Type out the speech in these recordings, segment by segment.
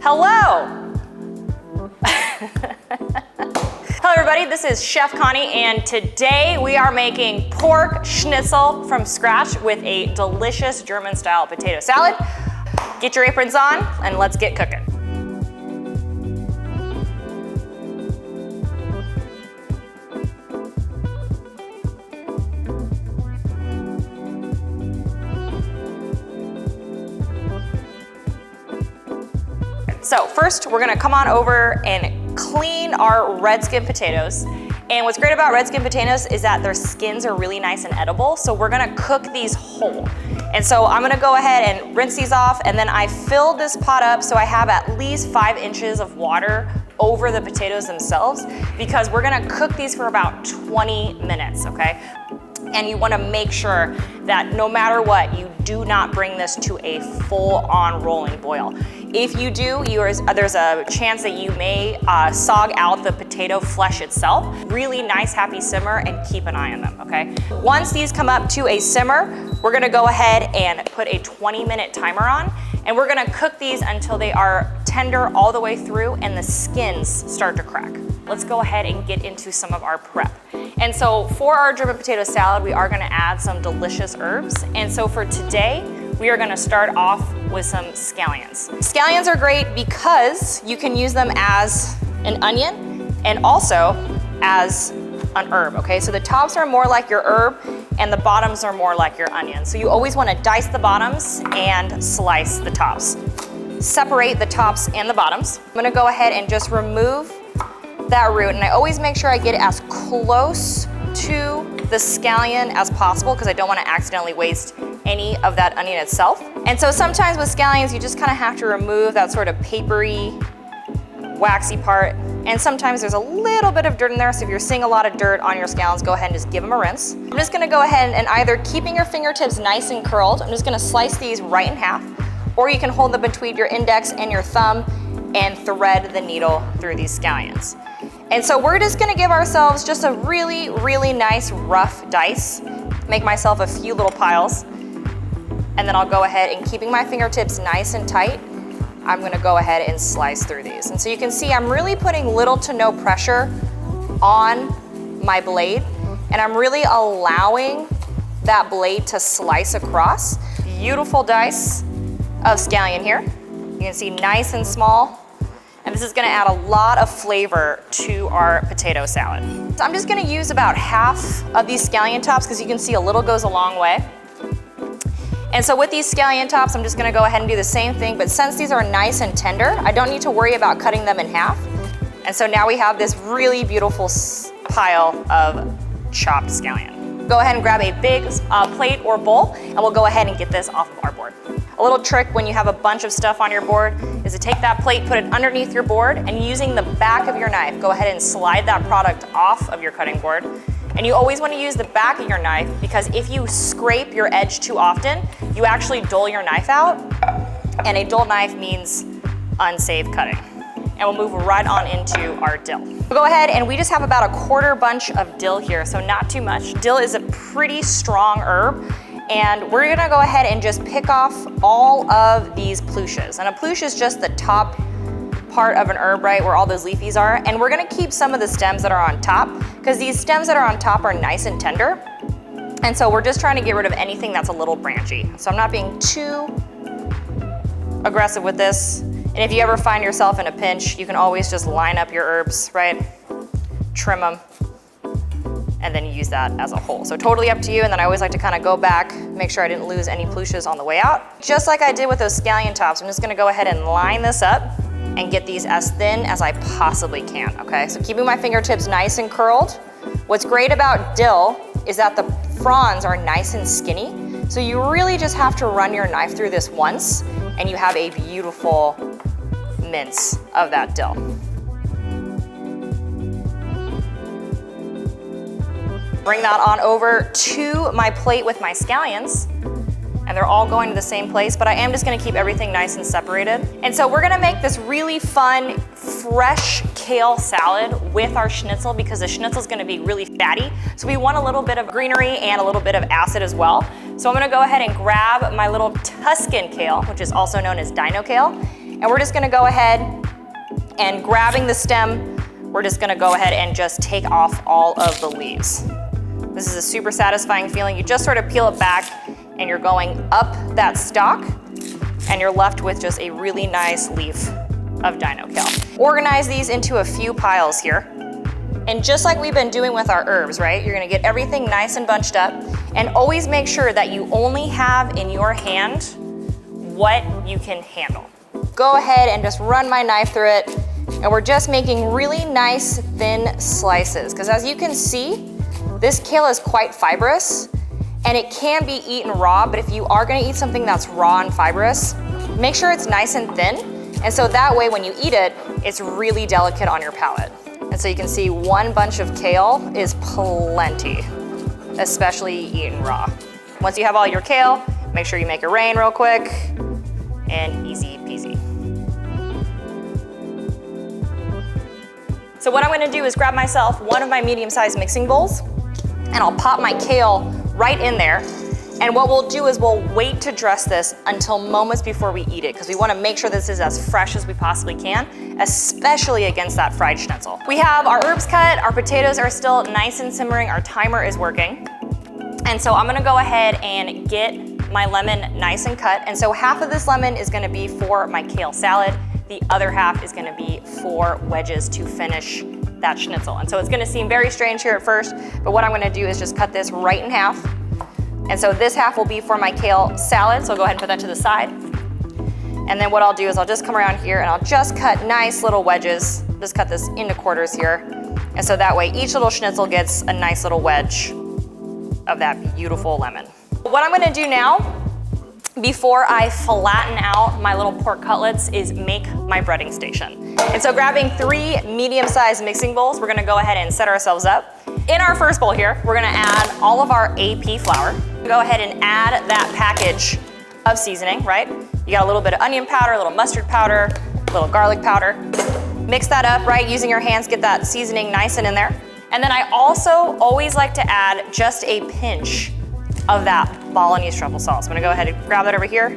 Hello! Hello everybody, this is Chef Connie, and today we are making pork schnitzel from scratch with a delicious German-style potato salad. Get your aprons on and let's get cooking. So first, we're gonna come on over and clean our red skin potatoes. And what's great about red skin potatoes is that their skins are really nice and edible, so we're gonna cook these whole. And so I'm gonna go ahead and rinse these off, and then I filled this pot up so I have at least 5 inches of water over the potatoes themselves, because we're gonna cook these for about 20 minutes, okay? And you wanna make sure that no matter what, you do not bring this to a full-on rolling boil. If you do, there's a chance that you may sog out the potato flesh itself. Really nice, happy simmer, and keep an eye on them, okay? Once these come up to a simmer, we're gonna go ahead and put a 20-minute timer on, and we're gonna cook these until they are tender all the way through and the skins start to crack. Let's go ahead and get into some of our prep. And so for our German potato salad, we are gonna add some delicious herbs. And so for today, we are gonna start off with some scallions. Scallions are great because you can use them as an onion and also as an herb, okay? So the tops are more like your herb and the bottoms are more like your onion. So you always wanna dice the bottoms and slice the tops. Separate the tops and the bottoms. I'm gonna go ahead and just remove that root, and I always make sure I get it as close to the scallion as possible because I don't want to accidentally waste any of that onion itself. And so sometimes with scallions, you just kind of have to remove that sort of papery, waxy part. And sometimes there's a little bit of dirt in there, so if you're seeing a lot of dirt on your scallions, go ahead and just give them a rinse. I'm just gonna go ahead and either keeping your fingertips nice and curled, I'm just gonna slice these right in half, or you can hold them between your index and your thumb and thread the needle through these scallions. And so we're just gonna give ourselves just a really, really nice rough dice, make myself a few little piles, and then I'll go ahead and keeping my fingertips nice and tight, I'm gonna go ahead and slice through these. And so you can see I'm really putting little to no pressure on my blade, and I'm really allowing that blade to slice across. Beautiful dice of scallion here. You can see nice and small. And this is gonna add a lot of flavor to our potato salad. So I'm just gonna use about half of these scallion tops because you can see a little goes a long way. And so with these scallion tops, I'm just gonna go ahead and do the same thing, but since these are nice and tender, I don't need to worry about cutting them in half. And so now we have this really beautiful pile of chopped scallion. Go ahead and grab a big plate or bowl, and we'll go ahead and get this off of our board. A little trick when you have a bunch of stuff on your board is to take that plate, put it underneath your board, and using the back of your knife, go ahead and slide that product off of your cutting board. And you always want to use the back of your knife because if you scrape your edge too often, you actually dull your knife out, and a dull knife means unsafe cutting. And we'll move right on into our dill. We'll go ahead and we just have about a quarter bunch of dill here, so not too much. Dill is a pretty strong herb, and we're gonna go ahead and just pick off all of these pluches. And a pluche is just the top part of an herb, right, where all those leafies are. And we're gonna keep some of the stems that are on top, because these stems that are on top are nice and tender. And so we're just trying to get rid of anything that's a little branchy. So I'm not being too aggressive with this. And if you ever find yourself in a pinch, you can always just line up your herbs, right? Trim them, and then use that as a whole. So totally up to you, and then I always like to kind of go back, make sure I didn't lose any pluches on the way out. Just like I did with those scallion tops, I'm just gonna go ahead and line this up and get these as thin as I possibly can, okay? So keeping my fingertips nice and curled. What's great about dill is that the fronds are nice and skinny, so you really just have to run your knife through this once, and you have a beautiful mince of that dill. Bring that on over to my plate with my scallions, and they're all going to the same place, but I am just gonna keep everything nice and separated. And so we're gonna make this really fun, fresh kale salad with our schnitzel because the schnitzel is gonna be really fatty. So we want a little bit of greenery and a little bit of acid as well. So I'm gonna go ahead and grab my little Tuscan kale, which is also known as dino kale, And we're just gonna go ahead and grabbing the stem, we're just gonna go ahead and just take off all of the leaves. This is a super satisfying feeling. You just sort of peel it back and you're going up that stalk and you're left with just a really nice leaf of dino kale. Organize these into a few piles here. And just like we've been doing with our herbs, right? You're gonna get everything nice and bunched up and always make sure that you only have in your hand what you can handle. Go ahead and just run my knife through it. And we're just making really nice thin slices. Because as you can see, this kale is quite fibrous and it can be eaten raw, but if you are gonna eat something that's raw and fibrous, make sure it's nice and thin. And so that way when you eat it, it's really delicate on your palate. And so you can see one bunch of kale is plenty, especially eaten raw. Once you have all your kale, make sure you make it rain real quick and easy peasy. So what I'm gonna do is grab myself one of my medium-sized mixing bowls and I'll pop my kale right in there. And what we'll do is we'll wait to dress this until moments before we eat it because we wanna make sure this is as fresh as we possibly can, especially against that fried schnitzel. We have our herbs cut, our potatoes are still nice and simmering, our timer is working. And so I'm gonna go ahead and get my lemon nice and cut. And so half of this lemon is gonna be for my kale salad. The other half is gonna be for wedges to finish that schnitzel. And so it's gonna seem very strange here at first, but what I'm gonna do is just cut this right in half. And so this half will be for my kale salad, so I'll go ahead and put that to the side. And then what I'll do is I'll just come around here and I'll just cut nice little wedges, just cut this into quarters here. And so that way each little schnitzel gets a nice little wedge of that beautiful lemon. What I'm gonna do now, before I flatten out my little pork cutlets, is make my breading station. And so grabbing 3 medium-sized mixing bowls, we're gonna go ahead and set ourselves up. In our first bowl here, we're gonna add all of our AP flour. Go ahead and add that package of seasoning, right? You got a little bit of onion powder, a little mustard powder, a little garlic powder. Mix that up, right? Using your hands, get that seasoning nice and in there. And then I also always like to add just a pinch of that Balinese truffle sauce. I'm gonna go ahead and grab that over here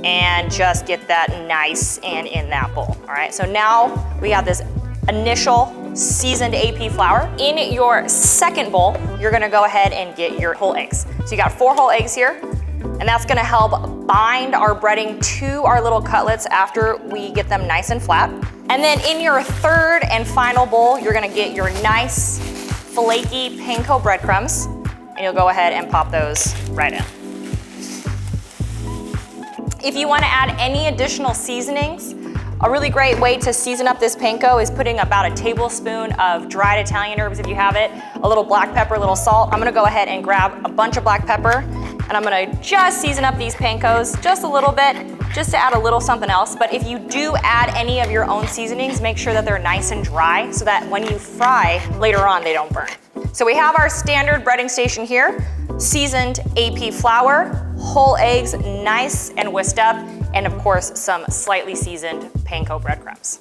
and just get that nice and in that bowl. All right, so now we have this initial seasoned AP flour. In your second bowl, you're gonna go ahead and get your whole eggs. So you got 4 whole eggs here, and that's gonna help bind our breading to our little cutlets after we get them nice and flat. And then in your third and final bowl, you're gonna get your nice flaky panko breadcrumbs, and you'll go ahead and pop those right in. If you wanna add any additional seasonings, a really great way to season up this panko is putting about a tablespoon of dried Italian herbs if you have it, a little black pepper, a little salt. I'm gonna go ahead and grab a bunch of black pepper, and I'm gonna just season up these pankos just a little bit, just to add a little something else. But if you do add any of your own seasonings, make sure that they're nice and dry so that when you fry later on, they don't burn. So we have our standard breading station here, seasoned AP flour, whole eggs nice and whisked up, and of course some slightly seasoned panko breadcrumbs.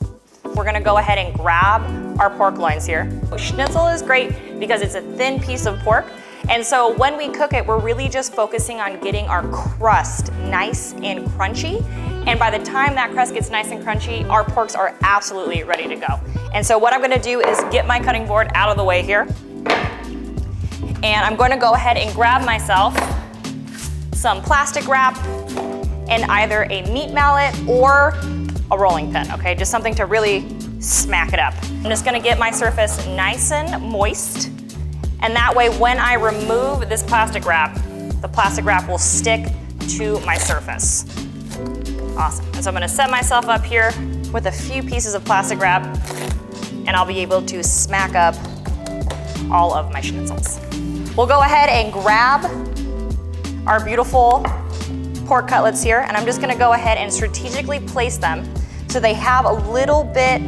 We're gonna go ahead and grab our pork loins here. Schnitzel is great because it's a thin piece of pork, and so when we cook it, we're really just focusing on getting our crust nice and crunchy. And by the time that crust gets nice and crunchy, our porks are absolutely ready to go. And so what I'm gonna do is get my cutting board out of the way here. And I'm going to go ahead and grab myself some plastic wrap and either a meat mallet or a rolling pin, okay? Just something to really smack it up. I'm just gonna get my surface nice and moist, and that way when I remove this plastic wrap, the plastic wrap will stick to my surface. Awesome. And so I'm gonna set myself up here with a few pieces of plastic wrap, and I'll be able to smack up all of my schnitzels. We'll go ahead and grab our beautiful pork cutlets here, and I'm just gonna go ahead and strategically place them so they have a little bit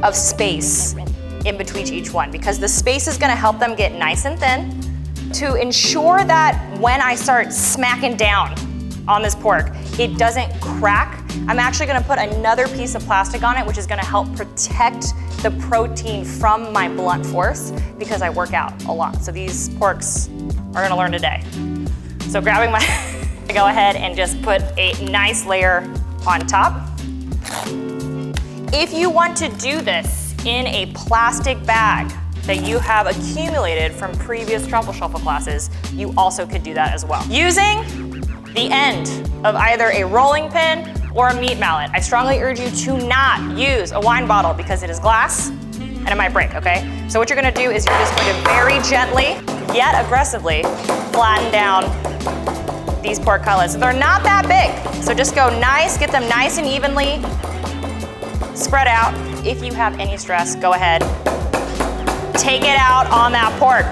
of space in between each one, because the space is gonna help them get nice and thin to ensure that when I start smacking down on this pork, it doesn't crack. I'm actually gonna put another piece of plastic on it, which is gonna help protect the protein from my blunt force because I work out a lot. So these porks are gonna learn today. So grabbing my, I go ahead and just put a nice layer on top. If you want to do this in a plastic bag that you have accumulated from previous truffle shuffle classes, you also could do that as well. Using the end of either a rolling pin or a meat mallet. I strongly urge you to not use a wine bottle because it is glass and it might break, okay? So what you're gonna do is you're just going to very gently, yet aggressively, flatten down these pork cutlets. They're not that big, so just go nice, get them nice and evenly spread out. If you have any stress, go ahead, take it out on that pork.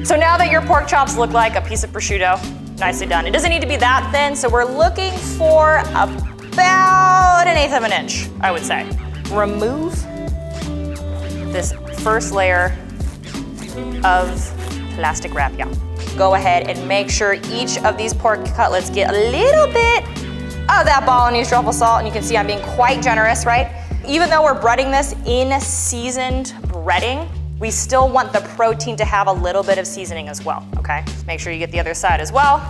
So now that your pork chops look like a piece of prosciutto, nicely done. It doesn't need to be that thin, so we're looking for about 1/8 of an inch, I would say. Remove this first layer of plastic wrap, yeah. Go ahead and make sure each of these pork cutlets get a little bit of that Balinese truffle salt, and you can see I'm being quite generous, right? Even though we're breading this in seasoned breading, we still want the protein to have a little bit of seasoning as well, okay? Make sure you get the other side as well.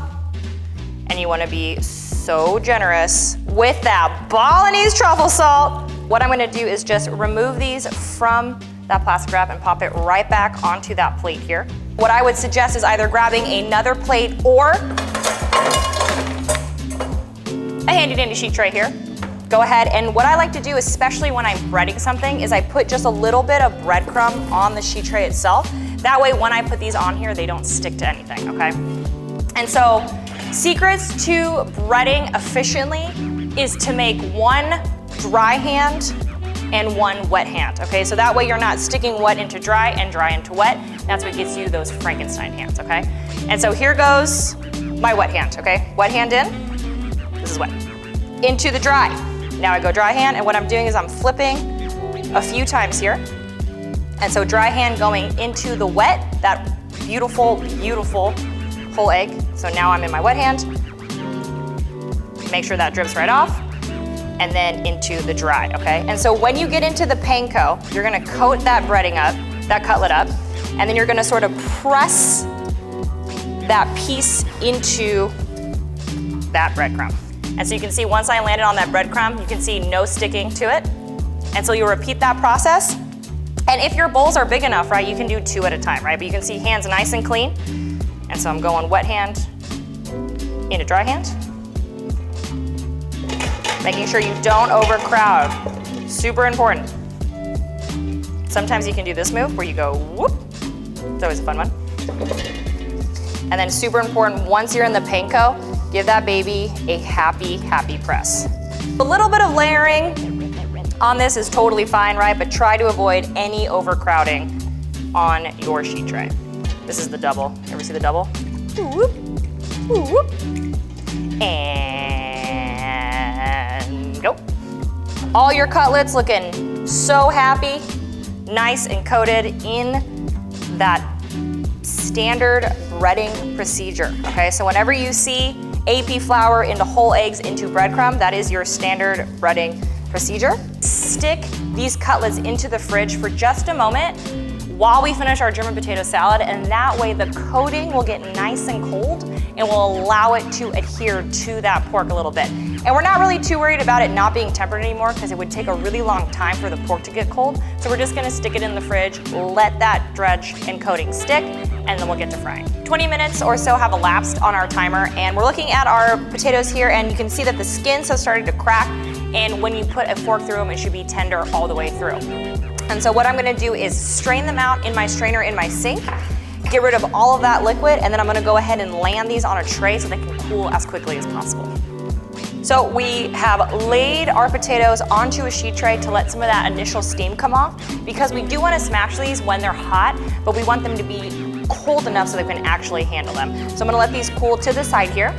And you wanna be so generous with that Balinese truffle salt. What I'm gonna do is just remove these from that plastic wrap and pop it right back onto that plate here. What I would suggest is either grabbing another plate or a handy dandy sheet tray here. Go ahead, and what I like to do, especially when I'm breading something, is I put just a little bit of breadcrumb on the sheet tray itself. That way, when I put these on here, they don't stick to anything, okay? And so, secrets to breading efficiently is to make one dry hand and one wet hand, okay? So that way you're not sticking wet into dry and dry into wet. That's what gets you those Frankenstein hands, okay? And so here goes my wet hand, okay? Wet hand in, this is wet. Into the dry. Now I go dry hand, and what I'm doing is I'm flipping a few times here. And so dry hand going into the wet, that beautiful, beautiful whole egg. So now I'm in my wet hand. Make sure that drips right off, and then into the dry, okay? And so when you get into the panko, you're gonna coat that breading up, that cutlet up, and then you're gonna sort of press that piece into that breadcrumb. And so you can see once I landed on that breadcrumb, you can see no sticking to it. And so you'll repeat that process. And if your bowls are big enough, right, you can do 2 at a time, right? But you can see hands nice and clean. And so I'm going wet hand into dry hand. Making sure you don't overcrowd. Super important. Sometimes you can do this move where you go whoop. It's always a fun one. And then super important, once you're in the panko, give that baby a happy, happy press. A little bit of layering on this is totally fine, right? But try to avoid any overcrowding on your sheet tray. This is the double. Ever see the double? Whoop, whoop. And go. All your cutlets looking so happy, nice and coated in that standard breading procedure, okay? So whenever you see AP flour into whole eggs into breadcrumb, that is your standard breading procedure. Stick these cutlets into the fridge for just a moment while we finish our German potato salad, and that way the coating will get nice and cold and will allow it to adhere to that pork a little bit. And we're not really too worried about it not being tempered anymore because it would take a really long time for the pork to get cold. So we're just gonna stick it in the fridge, let that dredge and coating stick, and then we'll get to frying. 20 minutes or so have elapsed on our timer, and we're looking at our potatoes here, and you can see that the skins have started to crack, and when you put a fork through them, it should be tender all the way through. And so what I'm gonna do is strain them out in my strainer in my sink, get rid of all of that liquid, and then I'm gonna go ahead and land these on a tray so they can cool as quickly as possible. So we have laid our potatoes onto a sheet tray to let some of that initial steam come off, because we do wanna smash these when they're hot, but we want them to be cold enough so they can actually handle them. So I'm gonna let these cool to the side here.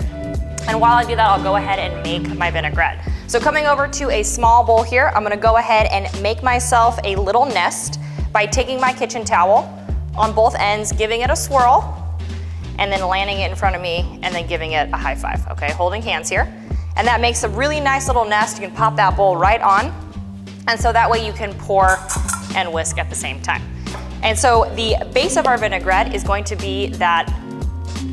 And while I do that, I'll go ahead and make my vinaigrette. So coming over to a small bowl here, I'm gonna go ahead and make myself a little nest by taking my kitchen towel on both ends, giving it a swirl, and then landing it in front of me, and then giving it a high five, okay? Holding hands here. And that makes a really nice little nest. You can pop that bowl right on. And so that way you can pour and whisk at the same time. And so the base of our vinaigrette is going to be that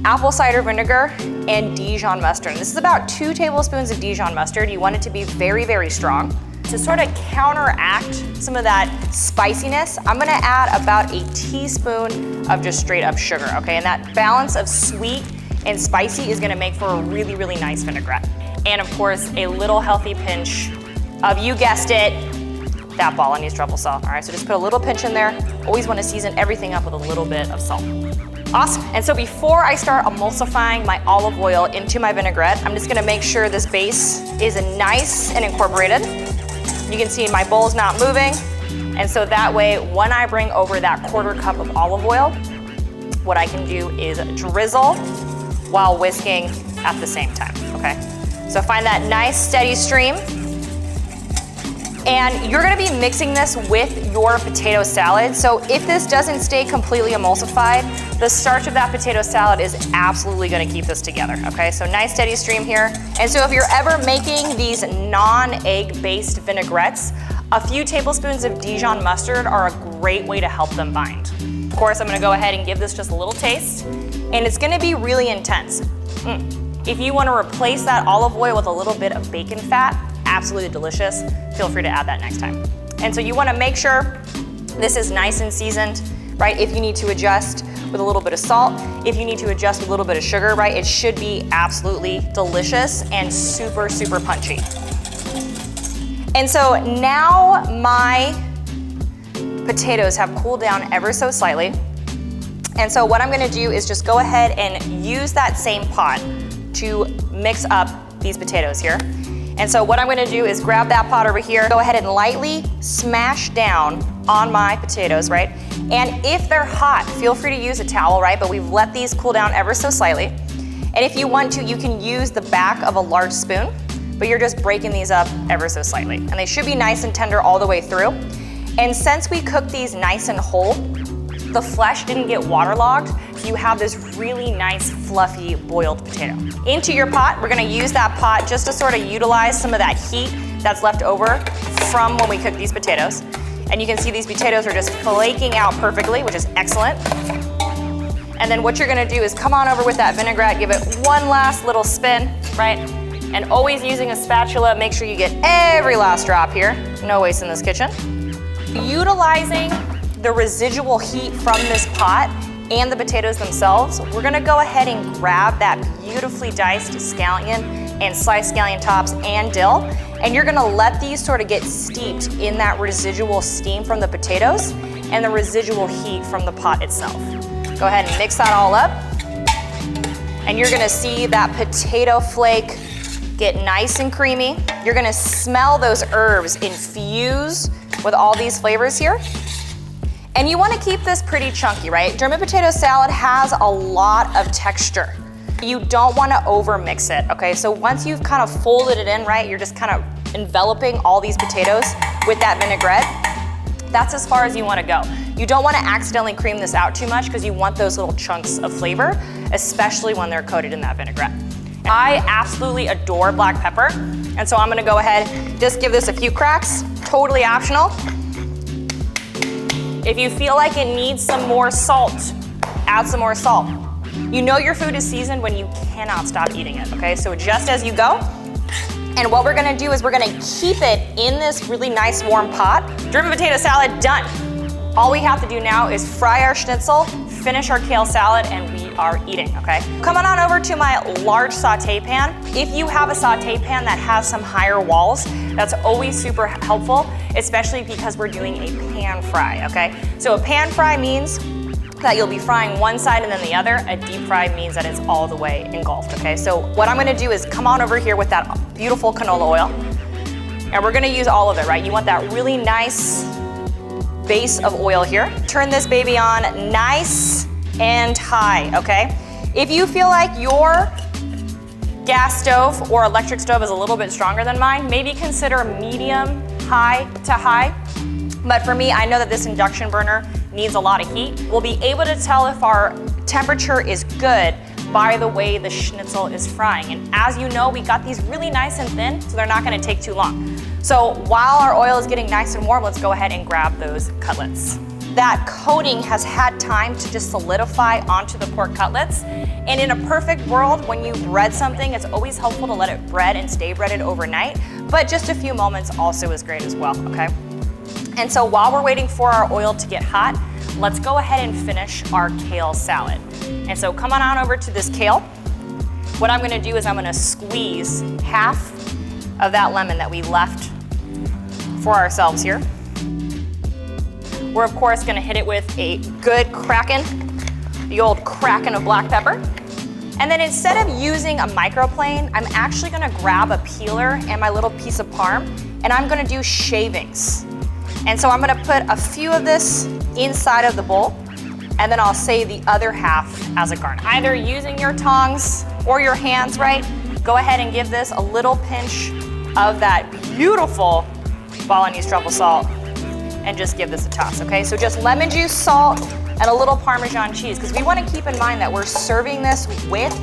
apple cider vinegar and Dijon mustard. And this is about 2 tablespoons of Dijon mustard. You want it to be very, very strong. To sort of counteract some of that spiciness, I'm gonna add about a teaspoon of just straight up sugar, okay? And that balance of sweet and spicy is gonna make for a really, really nice vinaigrette. And of course, a little healthy pinch of, you guessed it, that Balinese truffle salt. All right, so just put a little pinch in there. Always wanna season everything up with a little bit of salt. Awesome, and so before I start emulsifying my olive oil into my vinaigrette, I'm just gonna make sure this base is nice and incorporated. You can see my bowl's not moving, and so that way, when I bring over that 1/4 cup of olive oil, what I can do is drizzle while whisking at the same time, okay? So find that nice steady stream. And you're gonna be mixing this with your potato salad. So if this doesn't stay completely emulsified, the starch of that potato salad is absolutely gonna keep this together, okay? So nice steady stream here. And so if you're ever making these non-egg based vinaigrettes, a few tablespoons of Dijon mustard are a great way to help them bind. Of course, I'm gonna go ahead and give this just a little taste, and it's gonna be really intense. If you wanna replace that olive oil with a little bit of bacon fat, absolutely delicious. Feel free to add that next time. And so you wanna make sure this is nice and seasoned, right? If you need to adjust with a little bit of salt, if you need to adjust with a little bit of sugar, right? It should be absolutely delicious and super, super punchy. And so now my potatoes have cooled down ever so slightly. And so what I'm gonna do is just go ahead and use that same pot to mix up these potatoes here. And so what I'm gonna do is grab that pot over here, go ahead and lightly smash down on my potatoes, right? And if they're hot, feel free to use a towel, right? But we've let these cool down ever so slightly. And if you want to, you can use the back of a large spoon, but you're just breaking these up ever so slightly. And they should be nice and tender all the way through. And since we cooked these nice and whole, the flesh didn't get waterlogged, so you have this really nice fluffy boiled potato. Into your pot, we're gonna use that pot just to sort of utilize some of that heat that's left over from when we cooked these potatoes. And you can see these potatoes are just flaking out perfectly, which is excellent. And then what you're gonna do is come on over with that vinaigrette, give it one last little spin, right? And always using a spatula, make sure you get every last drop here. No waste in this kitchen. Utilizing the residual heat from this pot and the potatoes themselves, we're gonna go ahead and grab that beautifully diced scallion and sliced scallion tops and dill, and you're gonna let these sort of get steeped in that residual steam from the potatoes and the residual heat from the pot itself. Go ahead and mix that all up, and you're gonna see that potato flake get nice and creamy. You're gonna smell those herbs infuse with all these flavors here. And you wanna keep this pretty chunky, right? German potato salad has a lot of texture. You don't wanna over mix it, okay? So once you've kind of folded it in, right, you're just kind of enveloping all these potatoes with that vinaigrette. That's as far as you wanna go. You don't wanna accidentally cream this out too much because you want those little chunks of flavor, especially when they're coated in that vinaigrette. I absolutely adore black pepper, and so I'm gonna go ahead, just give this a few cracks, totally optional. If you feel like it needs some more salt, add some more salt. You know your food is seasoned when you cannot stop eating it, okay? So adjust as you go. And what we're gonna do is we're gonna keep it in this really nice warm pot. German potato salad, done. All we have to do now is fry our schnitzel, finish our kale salad, and we are eating, okay? Come on over to my large saute pan. If you have a saute pan that has some higher walls, that's always super helpful, especially because we're doing a pan fry, okay? So a pan fry means that you'll be frying one side and then the other. A deep fry means that it's all the way engulfed, okay? So what I'm gonna do is come on over here with that beautiful canola oil, and we're gonna use all of it, right? You want that really nice base of oil here. Turn this baby on nice and high, okay? If you feel like your gas stove or electric stove is a little bit stronger than mine, maybe consider medium high to high. But for me, I know that this induction burner needs a lot of heat. We'll be able to tell if our temperature is good by the way the schnitzel is frying. And as you know, we got these really nice and thin, so they're not gonna take too long. So while our oil is getting nice and warm, let's go ahead and grab those cutlets. that coating has had time to just solidify onto the pork cutlets. And in a perfect world, when you bread something, it's always helpful to let it bread and stay breaded overnight, but just a few moments also is great as well, okay? And so while we're waiting for our oil to get hot, let's go ahead and finish our kale salad. And so come on over to this kale. What I'm gonna do is I'm gonna squeeze half of that lemon that we left for ourselves here. We're of course gonna hit it with a good Kraken, the old Kraken of black pepper. And then instead of using a microplane, I'm actually gonna grab a peeler and my little piece of parm, and I'm gonna do shavings. And so I'm gonna put a few of this inside of the bowl, and then I'll save the other half as a garnish. Either using your tongs or your hands, right? Go ahead and give this a little pinch of that beautiful Balinese truffle salt and just give this a toss, okay? So just lemon juice, salt, and a little Parmesan cheese, because we want to keep in mind that we're serving this with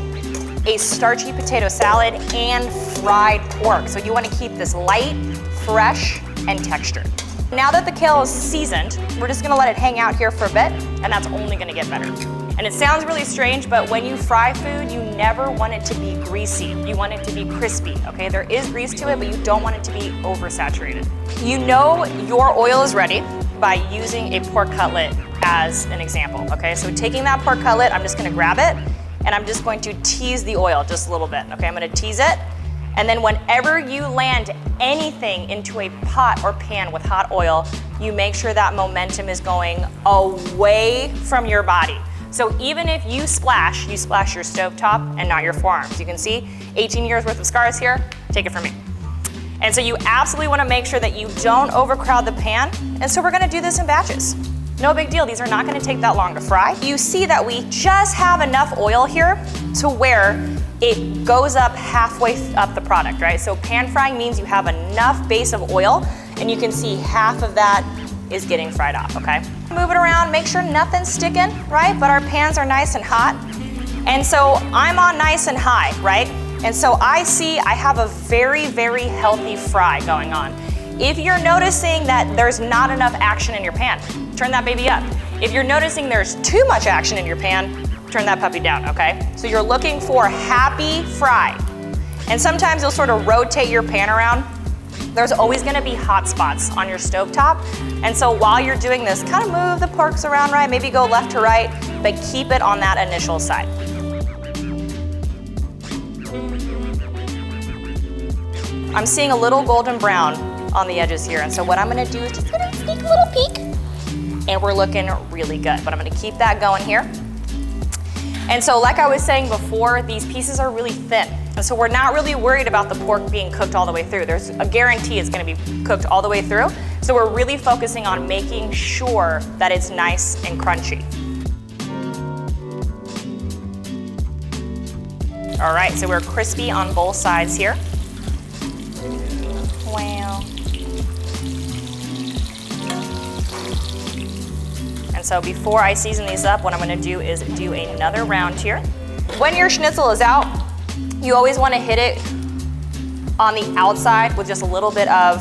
a starchy potato salad and fried pork. So you want to keep this light, fresh, and textured. Now that the kale is seasoned, we're just gonna let it hang out here for a bit, and that's only gonna get better. And it sounds really strange, but when you fry food, you never want it to be greasy. You want it to be crispy, okay? There is grease to it, but you don't want it to be oversaturated. You know your oil is ready by using a pork cutlet as an example, okay? So taking that pork cutlet, I'm just gonna grab it, and I'm just going to tease the oil just a little bit, okay? I'm gonna tease it, and then whenever you land anything into a pot or pan with hot oil, you make sure that momentum is going away from your body. So even if you splash your stovetop and not your forearms. You can see 18 years worth of scars here, take it from me. And so you absolutely wanna make sure that you don't overcrowd the pan. And so we're gonna do this in batches. No big deal, these are not gonna take that long to fry. You see that we just have enough oil here to where it goes up halfway up the product, right? So pan frying means you have enough base of oil, and you can see half of that is getting fried off, okay? Move it around, make sure nothing's sticking, right? But our pans are nice and hot. And so I'm on nice and high, right? And so I see I have a very, very healthy fry going on. If you're noticing that there's not enough action in your pan, turn that baby up. If you're noticing there's too much action in your pan, turn that puppy down, okay? So you're looking for happy fry. And sometimes you'll sort of rotate your pan around. There's always gonna be hot spots on your stovetop. And so while you're doing this, kind of move the porks around, right? Maybe go left to right, but keep it on that initial side. I'm seeing a little golden brown on the edges here. And so what I'm gonna do is just gonna sneak a little peek, and we're looking really good. But I'm gonna keep that going here. And so like I was saying before, these pieces are really thin. And so we're not really worried about the pork being cooked all the way through. There's a guarantee it's gonna be cooked all the way through. So we're really focusing on making sure that it's nice and crunchy. All right, so we're crispy on both sides here. Wow. And so before I season these up, what I'm gonna do is do another round here. When your schnitzel is out, you always wanna hit it on the outside with just a little bit of,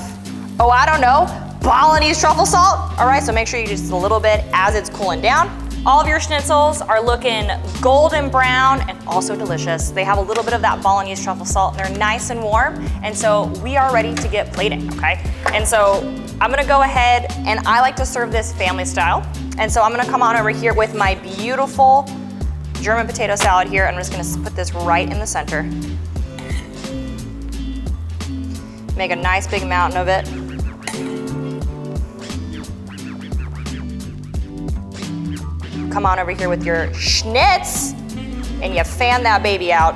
oh, I don't know, Balinese truffle salt. All right, so make sure you just a little bit as it's cooling down. All of your schnitzels are looking golden brown and also delicious. They have a little bit of that Balinese truffle salt, and they're nice and warm. And so we are ready to get plating, okay? And so I'm gonna go ahead, and I like to serve this family style. And so I'm gonna come on over here with my beautiful German potato salad here, and I'm just gonna put this right in the center. Make a nice big mountain of it. Come on over here with your schnitz, and you fan that baby out.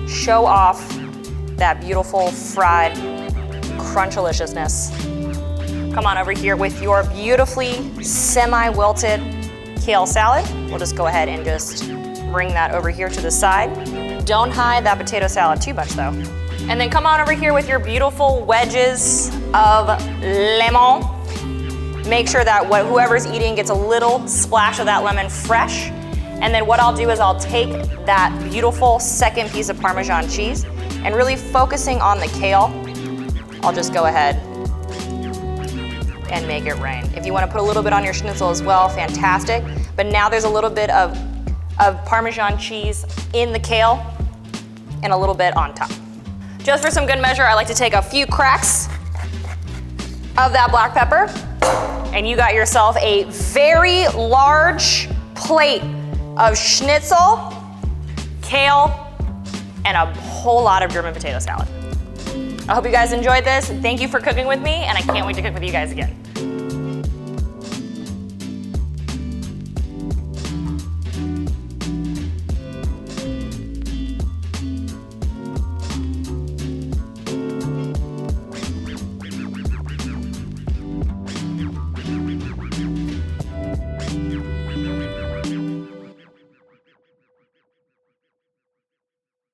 Show off that beautiful fried crunch-aliciousness. Come on over here with your beautifully semi-wilted kale salad. We'll just go ahead and just bring that over here to the side. Don't hide that potato salad too much though. And then come on over here with your beautiful wedges of lemon. Make sure that whoever's eating gets a little splash of that lemon fresh. And then what I'll do is I'll take that beautiful second piece of Parmesan cheese, and really focusing on the kale, I'll just go ahead and make it rain. If you wanna put a little bit on your schnitzel as well, fantastic. But now there's a little bit of Parmesan cheese in the kale and a little bit on top. Just for some good measure, I like to take a few cracks of that black pepper, and you got yourself a very large plate of schnitzel, kale, and a whole lot of German potato salad. I hope you guys enjoyed this. Thank you for cooking with me, and I can't wait to cook with you guys again.